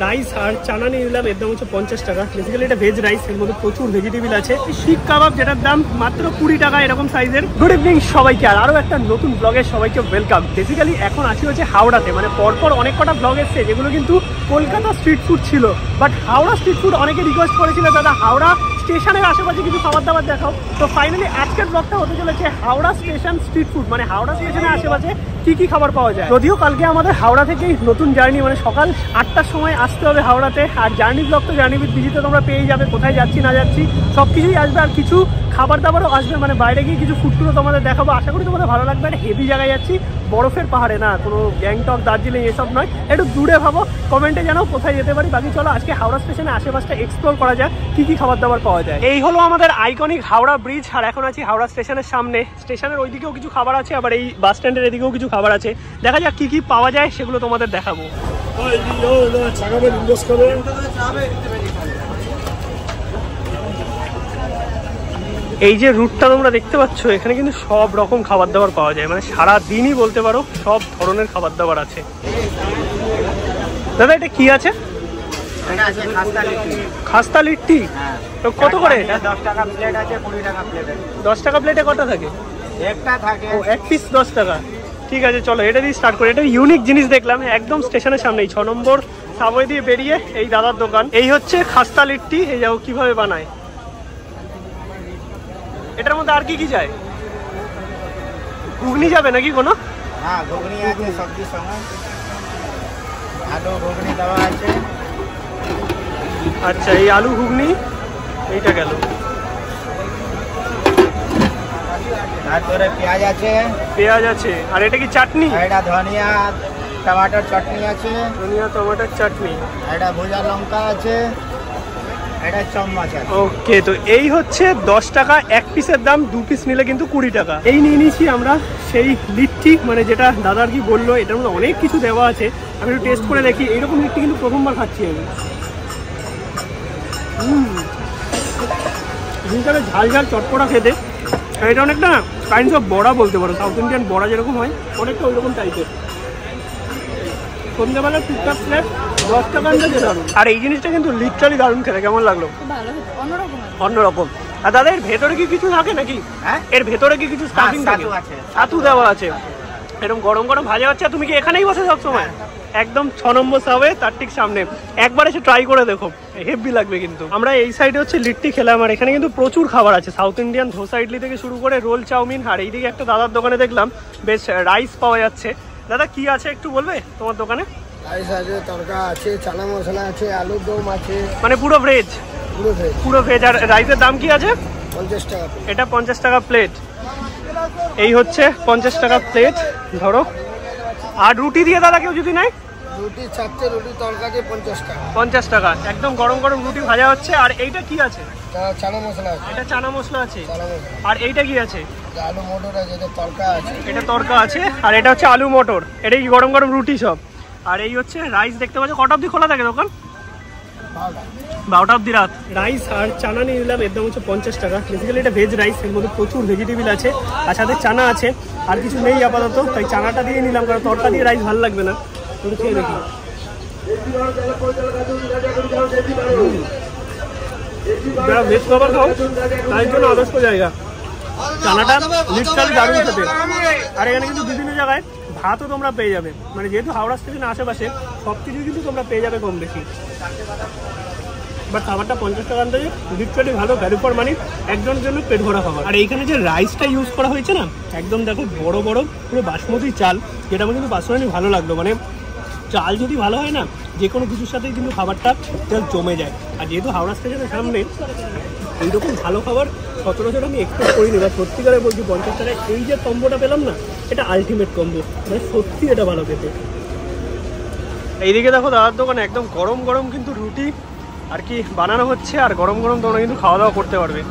Rice আর চানা নিয়ে নিলাম, এর দাম হচ্ছে 50 টাকা। বেসিক্যালি এটা ভেজ রাইস, এর মধ্যে প্রচুর ভেজিটেবল আছে। শিক কাবাব যেটার দাম মাত্র 20 টাকা এরকম সাইজের। গুড ইভিনিং সবাইকে, আর আরও একটা নতুন ব্লগে সবাইকে ওয়েলকাম। বেসিক্যালি এখন আছি হচ্ছে হাওড়াতে, মানে পরপর অনেক কটা ব্লগ এসছে যেগুলো কিন্তু কলকাতা স্ট্রিট ফুড ছিল, বাট হাওড়া স্ট্রিট ফুড অনেকে রিকোয়েস্ট করেছিল দাদা হাওড়া স্টেশনের আশেপাশে কিছু খাবার দাবার দেখাও। তো ফাইনালি আজকের ব্লগটা হতে চলেছে হাওড়া স্টেশন স্ট্রিট ফুড, মানে হাওড়া স্টেশনের আশেপাশে কি কি খাবার পাওয়া যায়। যদিও কালকে আমাদের হাওড়া থেকেই নতুন জার্নি, মানে সকাল 8টার সময় আসতে হবে হাওড়াতে। আর জার্নি ব্লগ তো জার্নি উইথ বিজিতে তোমরা পেয়ে যাবে, কোথায় যাচ্ছি না যাচ্ছি সব কিছুই আসবে, আর কিছু খাবার দাবারও আসবে, মানে বাইরে গিয়ে কিছু ফুড টুরও তোমাদের দেখাবো। আশা করি তোমাদের ভালো লাগবে। একটা হেভি জায়গায় যাচ্ছি, বরফের পাহাড়ে না, কোনো গ্যাংটক দার্জিলিং এসব নয়, একটু দূরে ভাবো। কমেন্টে জানাও কোথায় যেতে পারি। বাকি চলো আজকে হাওড়া স্টেশনে আশেপাশটা এক্সপ্লোর করা যায়, কি কি খাবার দাবার পাওয়া যায়। এই হলো আমাদের আইকনিক হাওড়া ব্রিজ, আর এখন আছি হাওড়া স্টেশনের সামনে। স্টেশনের ওইদিকেও কিছু খাবার আছে, আবার এই বাস স্ট্যান্ডের এদিকেও কিছু খাবার আছে। দেখা যাক কি কি পাওয়া যায়, সেগুলো তোমাদের দেখাবো। এই যে রুটটা তোমরা দেখতে পাচ্ছ, এখানে কিন্তু সব রকম খাবার দাবার পাওয়া যায়, মানে সারা দিনই বলতে পারো সব ধরনের খাবার দাবার আছে। দাদা এটা কি আছে? খাস্তা লিট্টি কত করে? 10 টাকা প্লেট আছে, 20 টাকা প্লেট আছে। 10 টাকা প্লেটে কটা থাকে? একটা থাকে। ও এক পিস 10 টাকা। ঠিক আছে চলো এটা দিয়ে স্টার্ট করি। এটা ইউনিক জিনিস দেখলাম একদম স্টেশনের সামনেই, 6 নম্বর সাবওয়ে দিয়ে বেরিয়ে এই দাদার দোকান। এই হচ্ছে খাস্তা লিট্টি, এই যাও কিভাবে বানায়। এটার মধ্যে আর কি কি যায়? ঘুগনি যাবে নাকি কোনো? হ্যাঁ ঘুগনি আছে, সবজির সঙ্গে আলু ঘুগনি দেওয়া আছে। আচ্ছা এই আলু ঘুগনি, এইটা গেল। তারপরে পেঁয়াজ আছে। পেঁয়াজ আছে, আর এটা কি চাটনি? এটা ধনিয়া টমেটোর চাটনি আছে। ধনিয়া টমেটোর চাটনি। এটা ভুজা লঙ্কা আছে। এটা চামচ আছে। ওকে, তো এই হচ্ছে 10 টাকা এক পিসের দাম, 2 পিস নিলে কিন্তু 20 টাকা। এই নিয়ে নিয়েছি আমরা সেই লিট্টি, মানে যেটা দাদা আর কি বললো, এটার মধ্যে অনেক কিছু দেওয়া আছে। আমি একটু টেস্ট করে দেখি। এইরকম লিট্টি কিন্তু প্রথমবার খাচ্ছি আমি। জিনিসটা ঝাল ঝাল চটপটা খেতে। এটা অনেকটা কাইন্ডস অফ বড়া বলতে পারো, সাউথ ইন্ডিয়ান বড়া যেরকম হয় অনেকটা ওইরকম টাইপের। সন্ধ্যাবেলা টুকটাক প্লেট 10 টাকা আনতে দারুণ। আর এই জিনিসটা কিন্তু লিটারালি দারুণ খেতে। কেমন লাগলো? অন্যরকম। আর দাদা এর ভেতরে কি কিছু থাকে নাকি? হ্যাঁ এর ভেতরে কি কিছু স্টাফিং থাকে? ছাতু দেওয়া আছে, এরকম গরম গরম ভাজা হচ্ছে। তুমি কি এখানেই বসে সবসময়? একদম 6 নম্বর সাবে, তার ঠিক সামনে। একবার এসে ট্রাই করে দেখো, হেভি লাগবে কিন্তু। আমরা এই সাইডে হচ্ছে লিট্টি খেলাম, আর এখানে কিন্তু প্রচুর খাবার আছে, সাউথ ইন্ডিয়ান ধোসা ইডলি থেকে শুরু করে রোল চাউমিন। আর এইদিকে একটা দাদার দোকানে দেখলাম বেশ রাইস পাওয়া যাচ্ছে। দাদা কি আছে একটু বলবে তোমার দোকানে? রাইস আছে, তড়কা আছে, চানা মশলা আছে, আলুর দম আছে, মানে পুরো ভেজ? পুরো ভেজ। আর রাইসের দাম কি আছে? 50 টাকা। এটা 50 টাকা প্লেট। এই হচ্ছে 50 টাকা প্লেট ধরো। আর রুটি দিয়ে দাদা কেউ যদি নেয়? রুটি 4টে রুটি তড়কা দিয়ে 50 টাকা। 50 টাকা একদম গরম গরম রুটি ভাজা হচ্ছে। আর এইটা কি আছে? চানা মশলা আছে। এটা চানা মশলা আছে। আর এইটা কি আছে? আলু মটর আছে, এটা তড়কা আছে। এটা তড়কা আছে। আর এটা হচ্ছে আলু মটর। এটা কি গরম গরম রুটি সব। আর এই হচ্ছে রাইস দেখতে পাচ্ছ। কটা অবধি খোলা থাকে দোকান? 12টা অবধি রাত। রাইস আর চানা নিয়ে নিলাম, এর দাম হচ্ছে 50 টাকা। বেসিক্যালি এটা ভেজ রাইস, এর মধ্যে প্রচুর ভেজিটেবল আছে, আর সাথে চানা আছে। আর কিছু নেই আপাতত, তাই চানাটা দিয়ে নিলাম, কারণ তড়কা দিয়ে রাইস ভালো লাগবে না। তো খেয়ে দেখি। যারা ভেজ খাবার খাও তাই জন্য আদর্শ জায়গা। চানাটা লিটারালি দারুণ খেতে। আর এখানে কিন্তু বিভিন্ন জায়গায় ভাতও তোমরা পেয়ে যাবে, মানে যেহেতু হাওড়া স্টেশনের আশেপাশে সব কিছুই কিন্তু তোমরা পেয়ে যাবে কম বেশি। বাট খাবারটা 50 টাকা আনতে লিটারালি ভালো, ভ্যালু ফর মানি, একজনের জন্য পেট ভরা খাবার। আর এইখানে যে রাইসটা ইউজ করা হয়েছে না, একদম দেখো বড় বড় পুরো বাসমতি চাল, যেটা আমার কিন্তু পার্সোনালি ভালো লাগলো। মানে চাল যদি ভালো হয় না, যে কোনো কিছুর সাথেই কিন্তু খাবারটা জাস্ট জমে যায়। আর যেহেতু হাওড়া স্টেশনের সামনে এইরকম ভালো খাবার সচরাচর আমি এক্সপেক্ট করিনি। বা সত্যিকারে বলছি 50 টাকায় এই যে কম্বোটা পেলাম না, এটা আলটিমেট কম্বো, মানে সত্যি এটা ভালো খেতে। এইদিকে দেখো দাদার দোকানে একদম গরম গরম কিন্তু রুটি আর কি বানানো হচ্ছে, আর গরম গরম তোমরা কিন্তু খাওয়া দাওয়া করতে পারবে।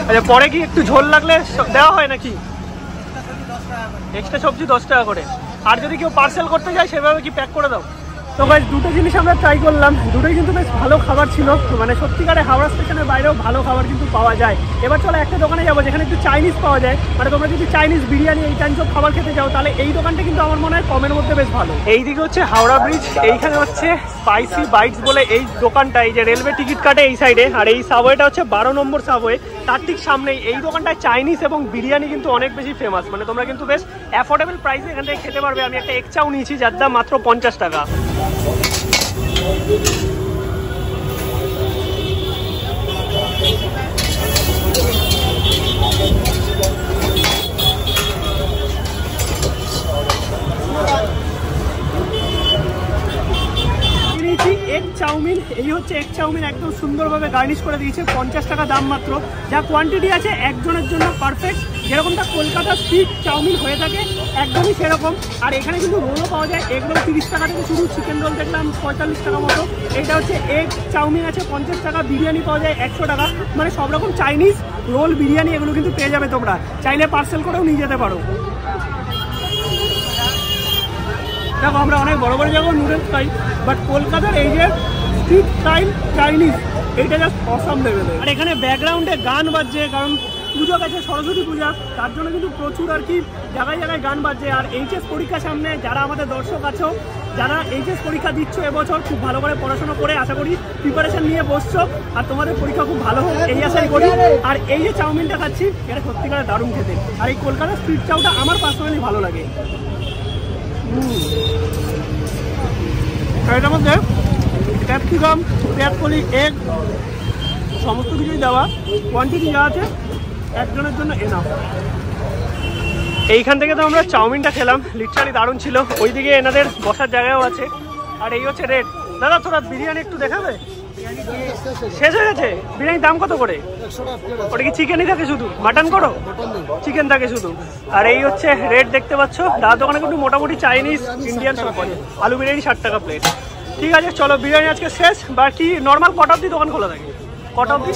আচ্ছা পরে কি একটু ঝোল লাগলে দেওয়া হয় নাকি? এক্সট্রা সবজি 10 টাকা করে। আর যদি কেউ পার্সেল করতে যায় সেভাবে কি প্যাক করে দাও? তো গাইস দুটো জিনিস আমরা ট্রাই করলাম, দুটোই কিন্তু বেশ ভালো খাবার ছিল। মানে সত্যিকারে হাওড়া স্টেশনের বাইরেও ভালো খাবার কিন্তু পাওয়া যায়। এবার চলো একটা দোকানে যাবো যেখানে একটু চাইনিজ পাওয়া যায়। মানে তোমরা যদি চাইনিজ বিরিয়ানি এই টাইপ সব খাবার খেতে যাও তাহলে এই দোকানটা কিন্তু আমার মনে হয় কমের মধ্যে বেশ ভালো। এইদিকে হচ্ছে হাওড়া ব্রিজ, এইখানে হচ্ছে স্পাইসি বাইটস বলে এই দোকানটা, এই যে রেলওয়ে টিকিট কাটে এই সাইডে, আর এই সাবওয়েটা হচ্ছে 12 নম্বর সাবওয়ে, তার ঠিক সামনেই এই দোকানটায় চাইনিজ এবং বিরিয়ানি কিন্তু অনেক বেশি ফেমাস। মানে তোমরা কিন্তু বেশ অ্যাফোর্ডেবল প্রাইসে এখান থেকে খেতে পারবে। আমি একটা এগ চাউ নিয়েছি যার দাম মাত্র 50 টাকা। এগ চাউমিন, এই হচ্ছে এগ চাউমিন, একদম সুন্দরভাবে গার্নিশ করে দিয়েছে, 50 টাকা দাম মাত্র। যা কোয়ান্টিটি আছে একজনের জন্য পারফেক্ট, যেরকমটা কলকাতা স্ট্রিট চাউমিন হয়ে থাকে একদমই সেরকম। আর এখানে কিন্তু রোলও পাওয়া যায়, এগ রোল 30 টাকা থেকে শুরু, চিকেন রোল দেখলাম 45 টাকা মতো। এটা হচ্ছে এগ চাউমিন আছে 50 টাকা, বিরিয়ানি পাওয়া যায় 100 টাকা। মানে সব রকম চাইনিজ রোল বিরিয়ানি এগুলো কিন্তু পেয়ে যাবে, তোমরা চাইলে পার্সেল করেও নিয়ে যেতে পারো। দেখো আমরা অনেক বড় বড় জায়গায় নুডলস খাই, বাট কলকাতার এই যে স্ট্রিট স্টাইল চাইনিজ এইটা জাস্ট অসাম লেভেলের। আর এখানে ব্যাকগ্রাউন্ডে গান বাজছে, কারণ পুজো গেছে সরস্বতী পূজা, তার জন্য কিন্তু প্রচুর আর কি জায়গায় জায়গায় গান বাজছে। আর এইচএস পরীক্ষার সামনে যারা আমাদের দর্শক আছো, যারা এইচএস পরীক্ষা দিচ্ছ এবছর, খুব ভালো করে পড়াশোনা করে আশা করি প্রিপারেশন নিয়ে বসছো, আর তোমাদের পরীক্ষা খুব ভালো হোক এই আশাই করি। আর এই যে চাউমিনটা খাচ্ছি এটা সত্যিকারে দারুণ খেতে, আর এই কলকাতার স্ট্রিট চাউটা আমার পার্সোনালি ভালো লাগে। এটার মধ্যে ক্যাপসিকাম, পেঁয়াজকলি, এগ সমস্ত কিছুই দেওয়া, কোয়ান্টিটি যা আছে একজনের জন্য এনাফ। এইখান থেকে তো আমরা চাউমিনটা খেলাম, লিটারালি দারুণ ছিল। ওইদিকে এনাদের বসার জায়গাও আছে। আর এই হচ্ছে রেট। দাদা তোরা বিরিয়ানি একটু দেখাবে? শেষ হয়ে গেছে? বিরিয়ানির দাম কত করে? ওটা কি চিকেনই থাকে শুধু? মাটন করো? চিকেন থাকে শুধু। আর এই হচ্ছে রেট দেখতে পাচ্ছ। দাদার দোকানে কিন্তু মোটামুটি চাইনিজ ইন্ডিয়ান সব পাওয়া যায়। আলু বিরিয়ানি 60 টাকা প্লেট। ঠিক আছে চলো, বিরিয়ানি আজকে শেষ। বাকি নর্মাল কটা অব্দি দোকান খোলা থাকে? কটা অব্দি?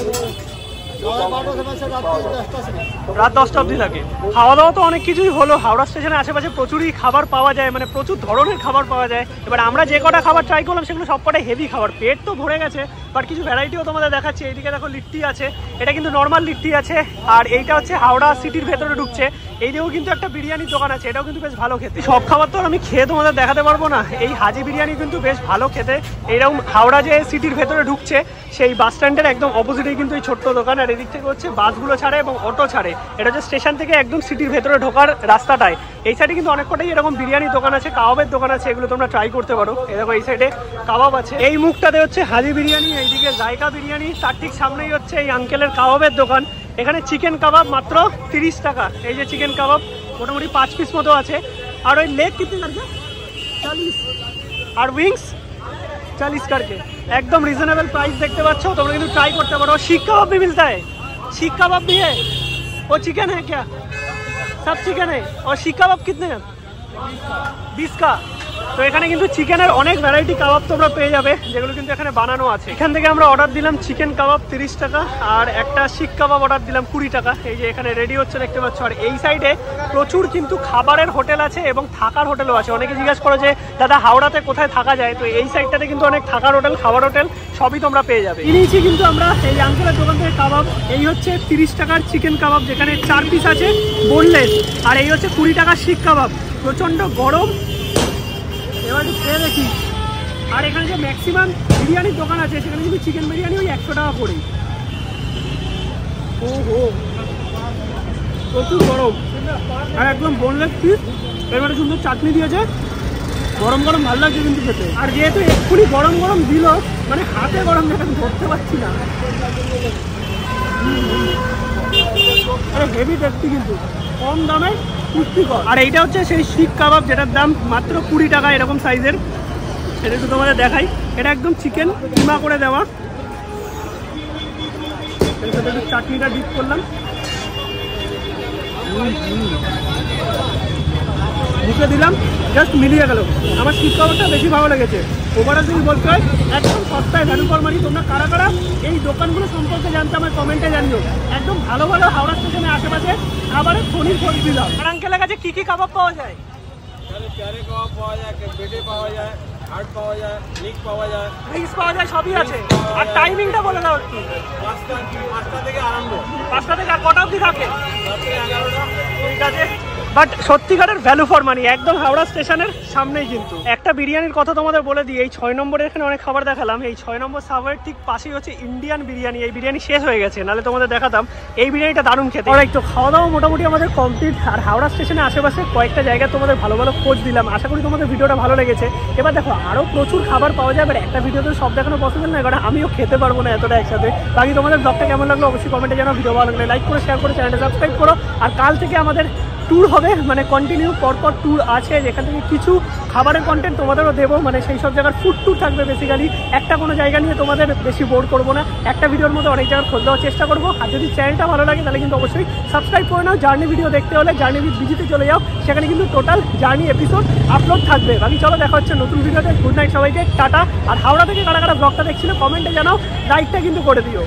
রাত 10টা অব্দি থাকে। খাওয়া দাওয়া তো অনেক কিছুই হলো। হাওড়া স্টেশনের আশেপাশে প্রচুরই খাবার পাওয়া যায়, মানে প্রচুর ধরনের খাবার পাওয়া যায়। এবার আমরা যে কটা খাবার ট্রাই করলাম সেগুলো সব কটাই হেভি খাবার, পেট তো ভরে গেছে। বাট কিছু ভ্যারাইটিও তোমাদের দেখাচ্ছি। এইদিকে দেখো লিট্টি আছে, এটা কিন্তু নর্মাল লিট্টি আছে। আর এইটা হচ্ছে হাওড়া সিটির ভেতরে ঢুকছে। এইদিকেও কিন্তু একটা বিরিয়ানির দোকান আছে, এটাও কিন্তু বেশ ভালো খেতে। সব খাবার তো আমি খেয়ে তোমাদের দেখাতে পারবো না। এই হাজি বিরিয়ানি কিন্তু বেশ ভালো খেতে। এইরকম হাওড়া যে সিটির ভেতরে ঢুকছে সেই বাস স্ট্যান্ডের একদম অপোজিটেই কিন্তু এই ছোট্ট দোকান। আর এদিক থেকে হচ্ছে বাসগুলো ছাড়ে এবং অটো ছাড়ে। এটা হচ্ছে স্টেশন থেকে একদম সিটির ভেতরে ঢোকার রাস্তাটায়। এই সাইডে কিন্তু অনেক কটাই এরকম বিরিয়ানির দোকান আছে, কাবাবের দোকান আছে, এগুলো তোমরা ট্রাই করতে পারো। এই দেখো এই সাইডে কাবাব আছে, এই মুখটাতে হচ্ছে হাজি বিরিয়ানি, এইদিকে জায়গা বিরিয়ানি, তার ঠিক সামনেই হচ্ছে এই আঙ্কেলের কাবাবের দোকান। এখানে চিকেন কাবাব মাত্র 30 টাকা। এই যে চিকেন কাবাব মোটামুটি 5 পিস মতো আছে। আর ওই লেগ কিতনে করকে? 40। আর উইংস 40 करके। एकदम रीजनेबल प्राइस देखते पाচ্ছ, তোমরা কিন্তু ট্রাই করতে পারো। শিক কাবাব भी मिलता है? शिक कबाब भी है? वो चिकन है क्या? सब चिकन है। और शिक कबाब कितने हैं? 20 का। তো এখানে কিন্তু চিকেনের অনেক ভ্যারাইটি কাবাব তোমরা পেয়ে যাবে, যেগুলো কিন্তু এখানে বানানো আছে। এখান থেকে আমরা অর্ডার দিলাম চিকেন কাবাব 30 টাকা, আর একটা শিক কাবাব অর্ডার দিলাম 20 টাকা। এই যে এখানে রেডি হচ্ছে দেখতে পাচ্ছ। আর এই সাইডে প্রচুর কিন্তু খাবারের হোটেল আছে এবং থাকার হোটেলও আছে। অনেকে জিজ্ঞাসা করো যে দাদা হাওড়াতে কোথায় থাকা যায়, তো এই সাইডটাতে কিন্তু অনেক থাকার হোটেল, খাবার হোটেল সবই তোমরা পেয়ে যাবে। কিনেছি কিন্তু আমরা এই আঙ্কেলের দোকান থেকে কাবাব। এই হচ্ছে 30 টাকার চিকেন কাবাব, যেখানে 4 পিস আছে বোনলেস। আর এই হচ্ছে 20 টাকার শিক কাবাব। প্রচণ্ড গরম, এবার খেয়ে দেখি। আর এখানে যে ম্যাক্সিমাম বিরিয়ানির দোকান আছে সেখানে কিন্তু চিকেন বিরিয়ানি ওই 100 টাকা করেই। ও হো, প্রচুর গরম আর একদম বোনলেস পিস। এবারে সুন্দর চাটনি দিয়েছে, গরম গরম ভালো লাগছে কিন্তু খেতে। আর যেহেতু এক্ষুনি গরম গরম দিল, মানে হাতে গরম যেটা আমি ধরতে পারছি না। আরে হেভি টেস্টি, কিন্তু কম দামে পুষ্টিকর। আর এইটা হচ্ছে সেই শিক কাবাব যেটার দাম মাত্র 20 টাকা, এরকম সাইজের। এটা একটু তোমাদের দেখাই। এটা একদম চিকেন কিমা করে দেওয়া। এর সাথে একটু চাটনিটা ডিপ করলাম, মুখে দিলাম, জাস্ট মিলিয়ে গেল। আমার শিক কাবাবটা বেশি ভালো লেগেছে। ওভারঅল যদি বলতে হয় একদম সস্তায় ভ্যালু ফর মানি। তোমরা কারা কারা এই দোকানগুলো সম্পর্কে জানতে আমার কমেন্টে জানিও। একদম ভালো ভালো হাওড়া স্টেশনের আশেপাশে খাবারের খনির খোঁজ দিলাম। আর আঙ্কেলের কাছে কি কি কাবাব পাওয়া যায়? প্যারে কাবাব পাওয়া যায়, পেটে পাওয়া যায়, হার্ড পাওয়া যায়, লিক পাওয়া যায়, ড্রিঙ্কস পাওয়া যায়, সবই আছে। আর টাইমিংটা বলে দাও একটু। 5টা থেকে আরম্ভ, 5টা থেকে আর কটা অবধি থাকে? রাত্রে 11টা। ঠিক আছে, বাট সত্যিকারের ভ্যালু ফর মানি, একদম হাওড়া স্টেশনের সামনেই। কিন্তু একটা বিরিয়ানির কথা তোমাদের বলে দিই, এই 6 নম্বরের এখানে অনেক খাবার দেখালাম, এই 6 নম্বর সাবওয়ের ঠিক পাশেই হচ্ছে ইন্ডিয়ান বিরিয়ানি। এই বিরিয়ানি শেষ হয়ে গেছে, নাহলে তোমাদের দেখাতাম। এই বিরিয়ানিটা দারুণ খেতে। আর একটু খাওয়া দাওয়া মোটামুটি আমাদের কমপ্লিট। আর হাওড়া স্টেশনের আশেপাশে কয়েকটা জায়গায় তোমাদের ভালো ভালো খোঁজ দিলাম, আশা করি তোমাদের ভিডিওটা ভালো লেগেছে। এবার দেখো আরও প্রচুর খাবার পাওয়া যায়, এবার একটা ভিডিওতে সব দেখানো পসিবল নয়, কারণ আমিও খেতে পারবো না এতটা একসাথে। বাকি তোমাদের ব্লগটা কেমন লাগলো অবশ্যই কমেন্টে জানাও। ভিডিও ভালো লাগলে লাইক করে শেয়ার করে চ্যানেলটা সাবস্ক্রাইব করো। আর কাল থেকে আমাদের ট্যুর হবে, মানে কন্টিনিউ পরপর ট্যুর আছে, যেখান থেকে কিছু খাবারের কন্টেন্ট তোমাদেরও দেবো, মানে সেই সব জায়গার ফুড ট্যুর থাকবে বেসিক্যালি। একটা কোনো জায়গা নিয়ে তোমাদের বেশি বোর করবো না, একটা ভিডিওর মধ্যে অনেক জায়গার খোঁজ দেওয়ার চেষ্টা করবো। আর যদি চ্যানেলটা ভালো লাগে তাহলে কিন্তু অবশ্যই সাবস্ক্রাইব করে নাও। জার্নি ভিডিও দেখতে হলে জার্নি উইথ বিজিতে চলে যাও, সেখানে কিন্তু টোটাল জার্নি এপিসোড আপলোড থাকবে। বাকি চলো দেখা হচ্ছে নতুন ভিডিওতে। গুড নাইট সবাইকে, টাটা। আর হাওড়া থেকে কারা কারা ব্লগটা দেখছিল কমেন্টে জানাও, লাইকটা কিন্তু করে দিও।